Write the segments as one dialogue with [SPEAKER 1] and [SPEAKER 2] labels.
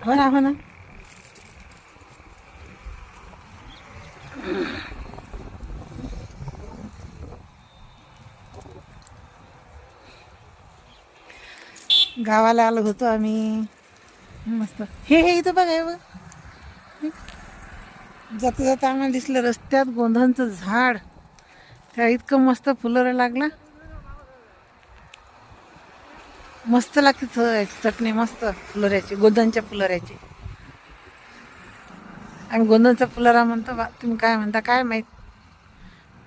[SPEAKER 1] हो ना, हो ना. गावाला आलो होतो आम्ही. मस्त. हे इथं बघा, हे बघ. जाता जाता आम्हाला दिसलं रस्त्यात गोंधनचं झाड. त्या इतकं मस्त फुलं लागला. मस्त लागते चटणी, मस्त फुलोऱ्याची, गोंधनच्या फुलोऱ्याची. आम्ही गोंधनचा फुलोरा म्हणतो बा. तुम्ही काय म्हणता काय माहीत.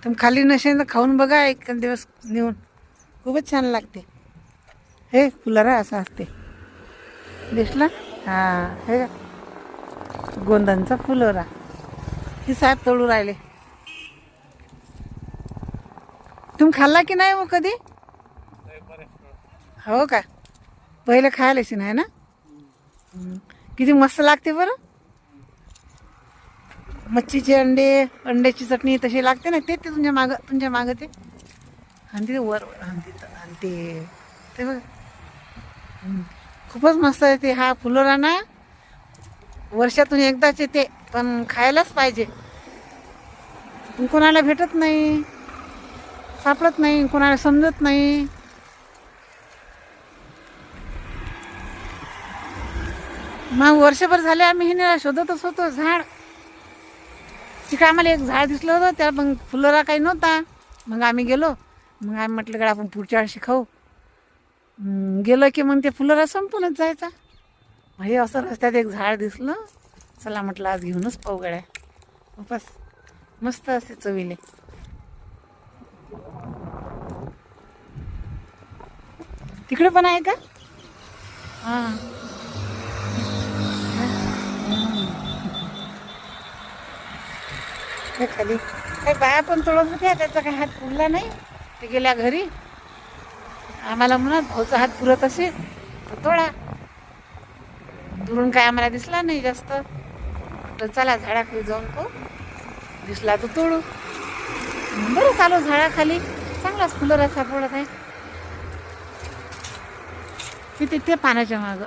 [SPEAKER 1] तुम्ही खाली नसेल तर खाऊन बघा एक दिवस नेऊन. खूपच छान लागते. हे फुलोरा असं असते. दिसला? हा, हे गोंधनचा फुलोरा. हे साहेब तोडू राहिले. तुम्ही खाल्ला की नाही मग कधी? हो का? पहिले खायलाच नाही ना. किती मस्त लागते बरं. मच्छीचे अंड्याची चटणी तशी लागते ना. ते तुमच्या मागं ते आणि ते वर आणि ते बघ. खूपच मस्त आहे ते. हा फुलोरा ना वर्षातून एकदाच येते, पण खायलाच पाहिजे. कोणाला भेटत नाही, सापडत नाही, कोणाला समजत नाही. मग वर्षभर झाले आम्ही हे शोधतच होतो झाड. तिकडे आम्हाला एक झाड दिसलं होतं, त्या मग फुलोरा काही नव्हता. मग आम्ही गेलो. मग आम्ही म्हटलं का आपण पुढच्या वर्षी खाऊ. गेलो की मग ते फुलोरा संपूनच जायचा. हे असं रस्त्यात एक झाड दिसलं. चला म्हटलं आज घेऊनच पाहू गड्या. बस मस्त असते चवीले. तिकडे पण आहे का? हां. हे खाली काही बाया पण तोडत होत्या. त्याचा काही हात पुरला नाही. ते गेल्या घरी. आम्हाला म्हणत भाऊचा हात पुरत असेल तर तोडा. दुरून काय आम्हाला दिसला नाही जास्त. तर चला झाडाखाली जाऊन तो दिसला तर तोडू. बरं चालू झाडाखाली. चांगलाच फुलोरा सापडत आहे. तिथे ते पाण्याच्या मागं.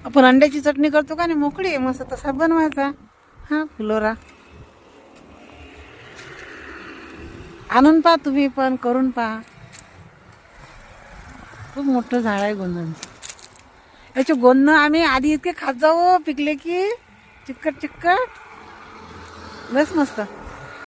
[SPEAKER 1] आपण अंड्याची चटणी करतो का नाही, मोकळी मस्त तसा बनवायचा हा फुलोरा. आणून पहा तुम्ही पण, करून पहा. खूप मोठं झाड आहे गोंधनचं. याचे गोंद आम्ही आधी इतके खात जाऊ पिकले की चिकट चिकट. बस मस्त.